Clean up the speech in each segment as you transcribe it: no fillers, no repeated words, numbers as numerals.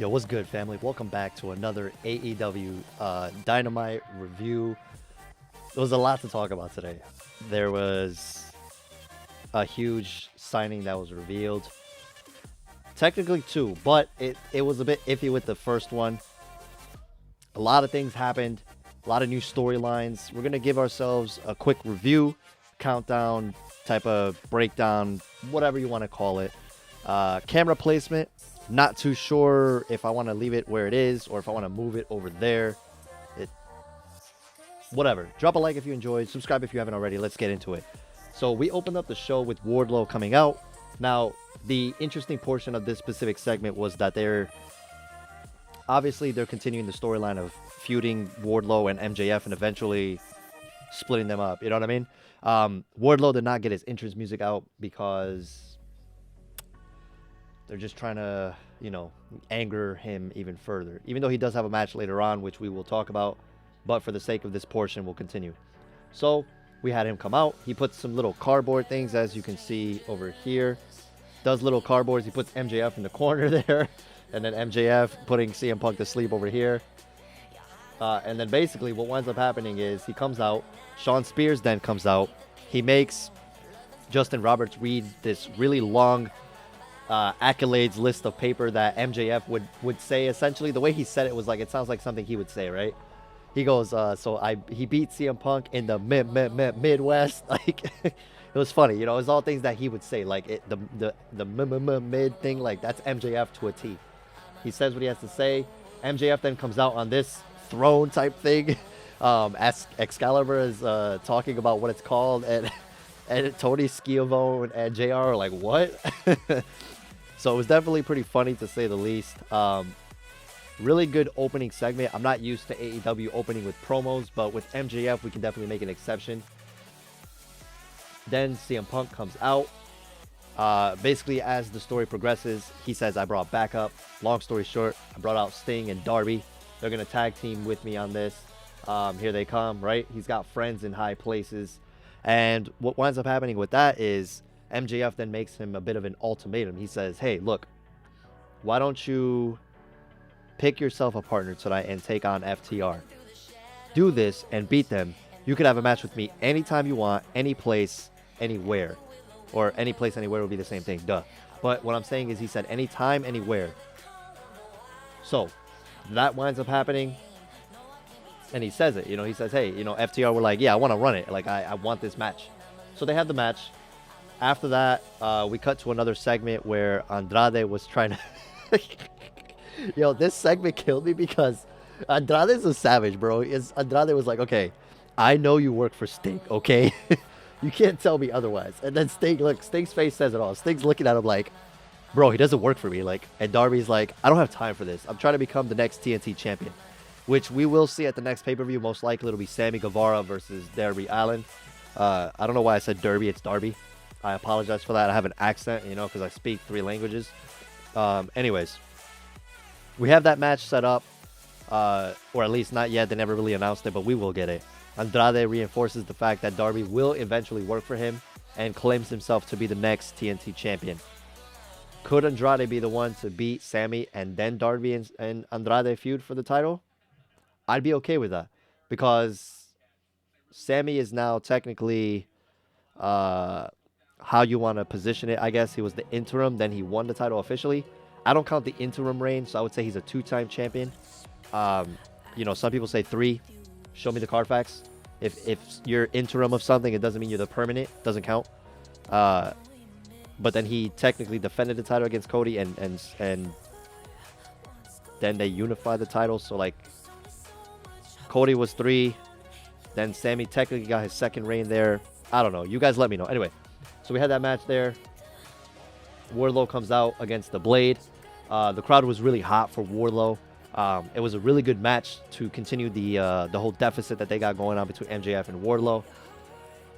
Yo, what's good, family? Welcome back to another AEW Dynamite review. There was a lot to talk about today. There was a huge signing that was revealed. Technically two, but it was a bit iffy with the first one. A lot of things happened. A lot of new storylines. We're going to give ourselves a quick review, countdown, type of breakdown, whatever you want to call it. Camera placement. Not too sure if I want to leave it where it is or if I want to move it over there. Whatever. Drop a like if you enjoyed. Subscribe if you haven't already. Let's get into it. So we opened up the show with Wardlow coming out. Now, the interesting portion of this specific segment was that they're continuing the storyline of feuding Wardlow and MJF and eventually splitting them up. You know what I mean? Wardlow did not get his entrance music out because they're just trying to, anger him even further. Even though he does have a match later on, which we will talk about. But for the sake of this portion, we'll continue. So we had him come out. He puts some little cardboard things, as you can see over here. Does little cardboards. He puts MJF in the corner there. And then MJF putting CM Punk to sleep over here. And then basically what winds up happening is he comes out. Sean Spears then comes out. He makes Justin Roberts read this really long accolades list of paper that MJF would say. Essentially, the way he said it was like, it sounds like something he would say, right? He goes, he beat CM Punk in the Midwest. Like, it was funny, it was all things that he would say, like the mid thing, like that's MJF to a T. He says what he has to say. MJF then comes out on this throne type thing. As Excalibur is talking about what it's called, and Tony Schiavone and JR are like, what? So it was definitely pretty funny, to say the least. Really good opening segment. I'm not used to AEW opening with promos, but with MJF, we can definitely make an exception. Then CM Punk comes out. Basically, as the story progresses, he says, I brought backup. Long story short, I brought out Sting and Darby. They're going to tag team with me on this. Here they come, right? He's got friends in high places. And what winds up happening with that is MJF then makes him a bit of an ultimatum. He says, hey, look, why don't you pick yourself a partner tonight and take on FTR? Do this and beat them. You could have a match with me anytime you want, any place, anywhere. Or any place, anywhere would be the same thing, duh. But what I'm saying is he said anytime, anywhere. So that winds up happening. And he says it, he says, hey, FTR were like, yeah, I want to run it. Like, I want this match. So they had the match. After that, we cut to another segment where Andrade was trying to... Yo, this segment killed me because Andrade's a savage, bro. Andrade was like, okay, I know you work for Sting, okay? You can't tell me otherwise. And then Sting's face says it all. Sting's looking at him like, bro, he doesn't work for me. Like, and Darby's like, I don't have time for this. I'm trying to become the next TNT champion, which we will see at the next pay-per-view. Most likely it'll be Sammy Guevara versus Darby Allin. I don't know why I said Derby. It's Darby. I apologize for that. I have an accent, because I speak 3 languages. Anyways, we have that match set up, or at least not yet. They never really announced it, but we will get it. Andrade reinforces the fact that Darby will eventually work for him and claims himself to be the next TNT champion. Could Andrade be the one to beat Sammy and then Darby and Andrade feud for the title? I'd be okay with that, because Sammy is now technically, how you want to position it, I guess. He was the interim, then he won the title officially. I don't count the interim reign, so I would say he's a 2-time champion. Some people say 3. Show me the Carfax. If you're interim of something, it doesn't mean you're the permanent. Doesn't count. But then he technically defended the title against Cody, and then they unified the title. So, like, Cody was 3. Then Sammy technically got his second reign there. I don't know. You guys let me know. Anyway, so we had that match there. Wardlow comes out against the Blade. The crowd was really hot for Wardlow. It was a really good match to continue the whole deficit that they got going on between MJF and Wardlow.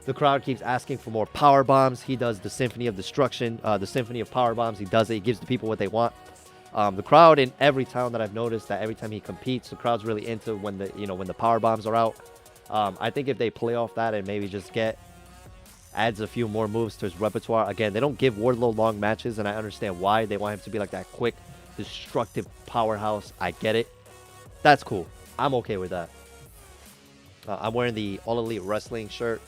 The crowd keeps asking for more power bombs. He does the Symphony of Destruction, the Symphony of Power Bombs. He does it. He gives the people what they want. The crowd in every town that I've noticed, that every time he competes, the crowd's really into when the power bombs are out. I think if they play off that and maybe just adds a few more moves to his repertoire. Again, they don't give Wardlow long matches, and I understand why. They want him to be like that quick destructive powerhouse. I get it. That's cool. I'm okay with that. I'm wearing the All Elite Wrestling shirt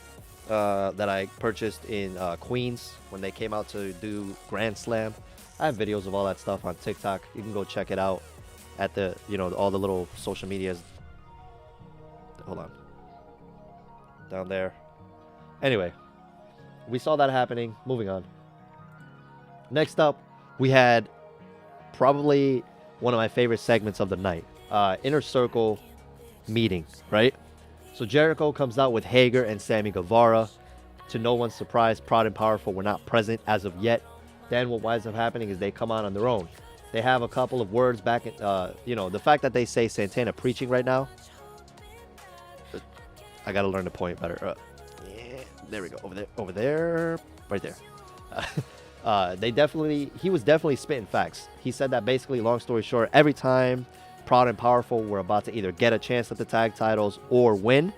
that I purchased in Queens when they came out to do Grand Slam. I have videos of all that stuff on TikTok. You can go check it out at the, all the little social medias. Hold on. Down there. Anyway, we saw that happening. Moving on. Next up, we had probably one of my favorite segments of the night. Inner Circle meeting, right? So Jericho comes out with Hager and Sammy Guevara. To no one's surprise, Proud and Powerful were not present as of yet. Then what winds up happening is they come on their own. They have a couple of words back in, the fact that they say Santana preaching right now. I got to learn to point better. Yeah, there we go. Over there, right there. He was definitely spitting facts. He said that basically, long story short, every time Proud and Powerful were about to either get a chance at the tag titles or win,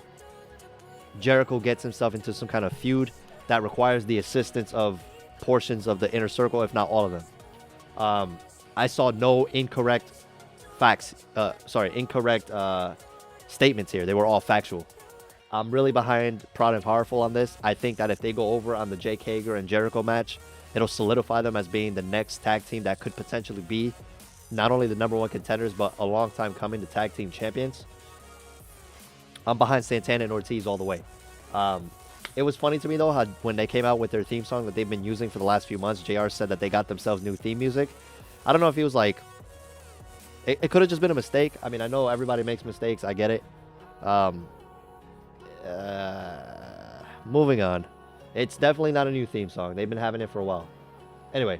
Jericho gets himself into some kind of feud that requires the assistance of portions of the Inner Circle, if not all of them. I saw no incorrect statements here. They were all factual. I'm really behind Proud and Powerful on this. I think that if they go over on the Jake Hager and Jericho match, it'll solidify them as being the next tag team that could potentially be not only the #1 contenders, but a long time coming to tag team champions. I'm behind Santana and Ortiz all the way. It was funny to me, though, how when they came out with their theme song that they've been using for the last few months, JR said that they got themselves new theme music. I don't know if he was like... It could have just been a mistake. I mean, I know everybody makes mistakes. I get it. Moving on. It's definitely not a new theme song. They've been having it for a while. Anyway,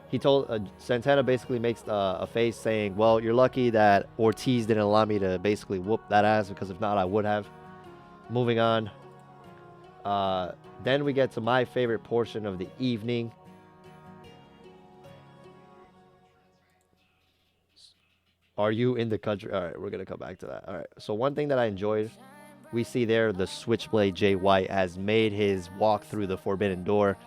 he told... Santana basically makes a face saying, well, you're lucky that Ortiz didn't allow me to basically whoop that ass, because if not, I would have. Moving on. Then we get to my favorite portion of the evening. Are you in the country? All right, we're going to come back to that. All right, so one thing that I enjoyed, we see there the Switchblade Jay White has made his walk through the Forbidden Door.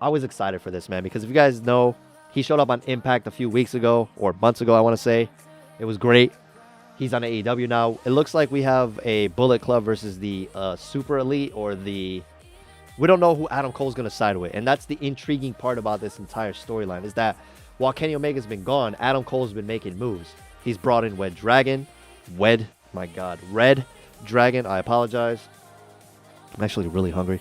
I was excited for this, man, because if you guys know, he showed up on Impact a few weeks ago, or months ago, I want to say. It was great. He's on AEW now. It looks like we have a Bullet Club versus the Super Elite, or the... We don't know who Adam Cole's going to side with. And that's the intriguing part about this entire storyline, is that while Kenny Omega's been gone, Adam Cole's been making moves. He's brought in Red Dragon. Red Dragon. I apologize. I'm actually really hungry.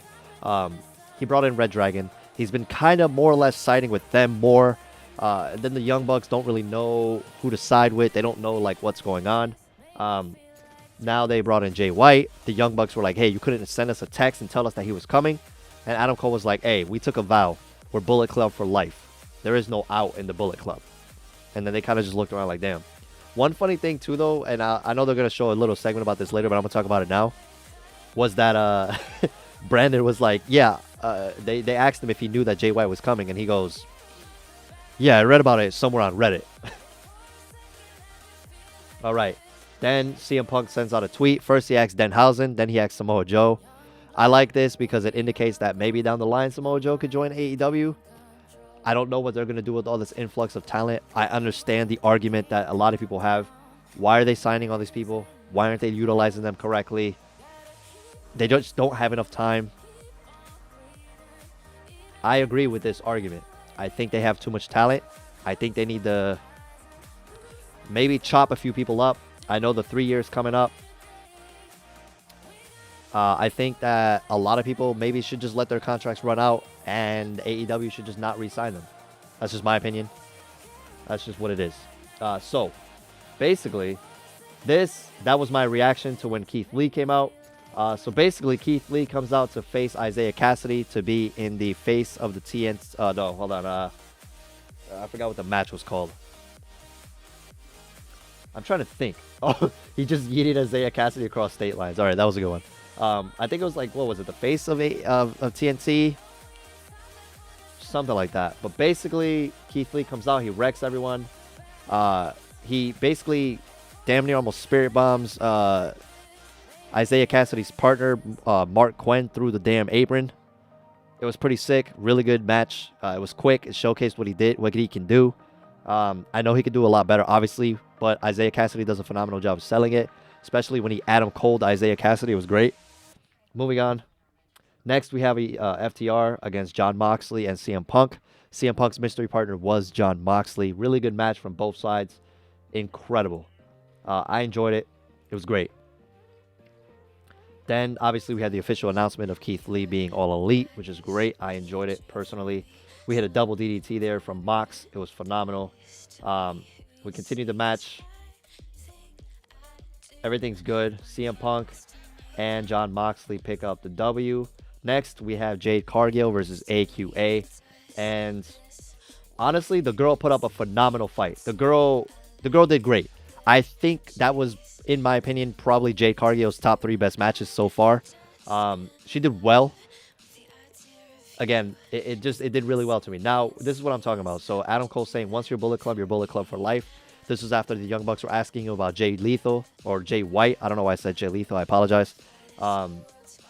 He brought in Red Dragon. He's been kind of more or less siding with them more. Then the Young Bucks don't really know who to side with. They don't know like what's going on. Now they brought in Jay White. The Young Bucks were like, hey, you couldn't send us a text and tell us that he was coming. And Adam Cole was like, hey, we took a vow. We're Bullet Club for life. There is no out in the Bullet Club. And then they kind of just looked around like, damn. One funny thing too, though, and I know they're going to show a little segment about this later, but I'm going to talk about it now, was that Brandon was like, yeah, they asked him if he knew that Jay White was coming, and he goes, yeah, I read about it somewhere on Reddit. All right. Then CM Punk sends out a tweet. First he asks Denhausen, then he asks Samoa Joe. I like this because it indicates that maybe down the line Samoa Joe could join AEW. I don't know what they're going to do with all this influx of talent. I understand the argument that a lot of people have. Why are they signing all these people? Why aren't they utilizing them correctly? They just don't have enough time. I agree with this argument. I think they have too much talent. I think they need to maybe chop a few people up. I know the 3 years coming up. I think that a lot of people maybe should just let their contracts run out, and AEW should just not re-sign them. That's just my opinion. That's just what it is. So, basically, that was my reaction to when Keith Lee came out. So basically, Keith Lee comes out to face Isaiah Cassidy to be in the face of the TNT. No, hold on. I forgot what the match was called. I'm trying to think. Oh, he just yeeted Isaiah Cassidy across state lines. All right, that was a good one. I think it was like, what was it? The face of TNT? Something like that. But basically, Keith Lee comes out. He wrecks everyone. He basically damn near almost spirit bombs Isaiah Cassidy's partner, Mark Quinn, through the damn apron. It was pretty sick. Really good match. It was quick. It showcased what he can do. I know he could do a lot better, obviously, but Isaiah Cassidy does a phenomenal job selling it, especially when he Adam Cole to Isaiah Cassidy. It was great. Moving on. Next, we have a FTR against Jon Moxley and CM Punk. CM Punk's mystery partner was Jon Moxley. Really good match from both sides. Incredible. I enjoyed it. It was great. Then, obviously, we had the official announcement of Keith Lee being All Elite, which is great. I enjoyed it personally. We had a double DDT there from Mox. It was phenomenal. We continued the match. Everything's good. CM Punk and Jon Moxley pick up the W. Next, we have Jade Cargill versus AQA. And honestly, the girl put up a phenomenal fight. The girl did great. I think that was, in my opinion, probably Jade Cargill's top 3 best matches so far. She did well. Again, it did really well to me. Now, this is what I'm talking about. So Adam Cole saying, once you're Bullet Club for life. This was after the Young Bucks were asking you about Jay Lethal or Jay White. I don't know why I said Jay Lethal. I apologize.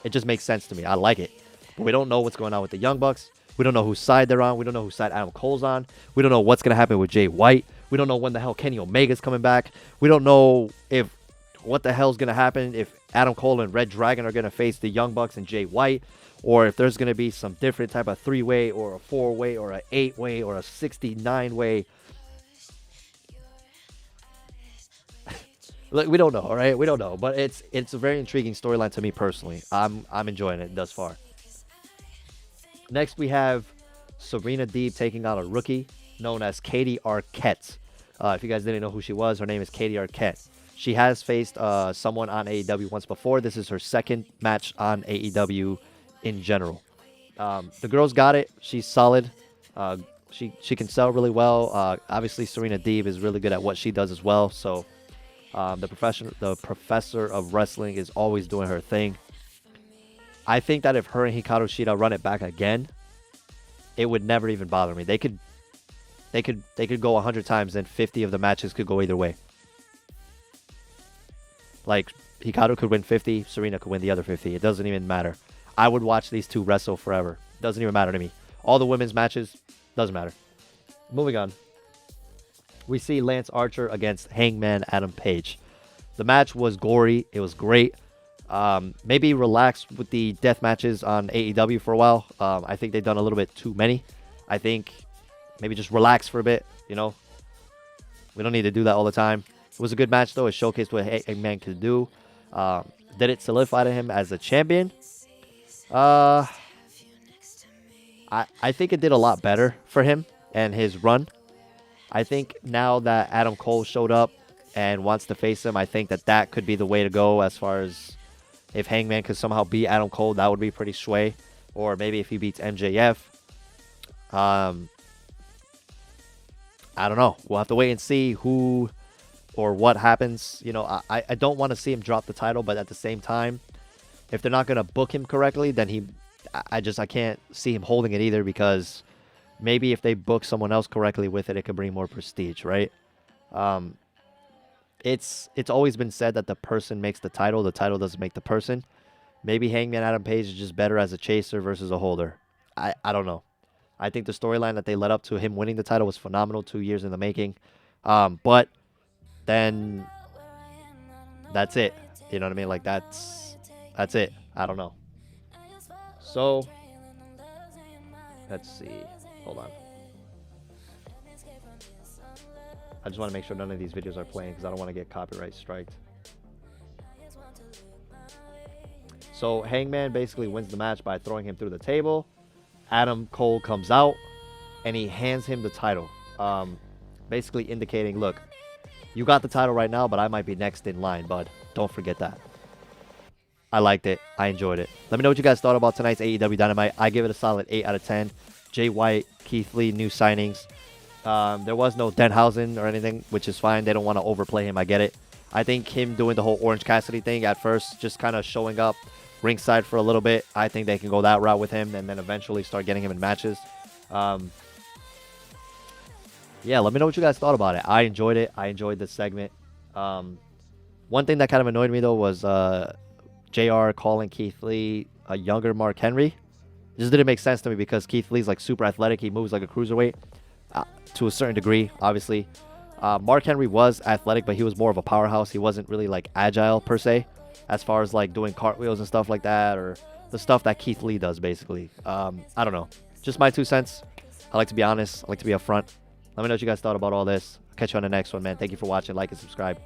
It just makes sense to me. I like it. But we don't know what's going on with the Young Bucks. We don't know whose side they're on. We don't know whose side Adam Cole's on. We don't know what's going to happen with Jay White. We don't know when the hell Kenny Omega's coming back. We don't know what the hell's going to happen if Adam Cole and Red Dragon are going to face the Young Bucks and Jay White, or if there's going to be some different type of 3-way or a 4-way or a 8-way or a 69-way. Like, we don't know, all right? We don't know, but it's a very intriguing storyline to me personally. I'm enjoying it thus far. Next, we have Serena Deeb taking on a rookie known as Katie Arquette. If you guys didn't know who she was, her name is Katie Arquette. She has faced someone on AEW once before. This is her second match on AEW in general. The girl's got it. She's solid. She can sell really well. Obviously, Serena Deeb is really good at what she does as well. So the professor of wrestling is always doing her thing. I think that if her and Hikaru Shida run it back again, it would never even bother me. They could go 100 times and 50 of the matches could go either way. Like, Hikaru could win 50, Serena could win the other 50. It doesn't even matter. I would watch these two wrestle forever. Doesn't even matter to me. All the women's matches, doesn't matter. Moving on. We see Lance Archer against Hangman Adam Page. The match was gory. It was great. Maybe relax with the death matches on AEW for a while. I think they've done a little bit too many. I think maybe just relax for a bit, you know. We don't need to do that all the time. It was a good match, though. It showcased what Hangman could do. Did it solidify him as a champion? I think it did a lot better for him and his run. I think now that Adam Cole showed up and wants to face him, I think that could be the way to go as far as if Hangman could somehow beat Adam Cole, that would be pretty sway. Or maybe if he beats MJF. I don't know. We'll have to wait and see who or what happens. You know, I don't want to see him drop the title, but at the same time, if they're not going to book him correctly, then I can't see him holding it either, because maybe if they book someone else correctly with it, it could bring more prestige, right? It's always been said that the person makes the title doesn't make the person. Maybe Hangman Adam Page is just better as a chaser versus a holder. I don't know. I think the storyline that they led up to him winning the title was phenomenal, 2 years in the making. But then that's it. You know what I mean? Like, that's it. I don't know. So, let's see. Hold on. I just want to make sure none of these videos are playing because I don't want to get copyright striked. So Hangman basically wins the match by throwing him through the table. Adam Cole comes out and he hands him the title. Basically indicating, look, you got the title right now, but I might be next in line, bud. Don't forget that. I liked it. I enjoyed it. Let me know what you guys thought about tonight's AEW Dynamite. I give it a solid 8 out of 10. Jay White, Keith Lee, new signings. There was no Denhausen or anything, which is fine. They don't want to overplay him. I get it. I think him doing the whole Orange Cassidy thing at first, just kind of showing up ringside for a little bit, I think they can go that route with him and then eventually start getting him in matches. Yeah, let me know what you guys thought about it. I enjoyed it. I enjoyed this segment. One thing that kind of annoyed me, though, was JR calling Keith Lee a younger Mark Henry. It just didn't make sense to me because Keith Lee's like super athletic. He moves like a cruiserweight. to a certain degree, obviously. Mark Henry was athletic, but he was more of a powerhouse. He wasn't really like agile per se, as far as like doing cartwheels and stuff like that, or the stuff that Keith Lee does, basically. I don't know. Just my 2 cents. I like to be honest. I like to be upfront. Let me know what you guys thought about all this. I'll catch you on the next one, man. Thank you for watching. Like and subscribe.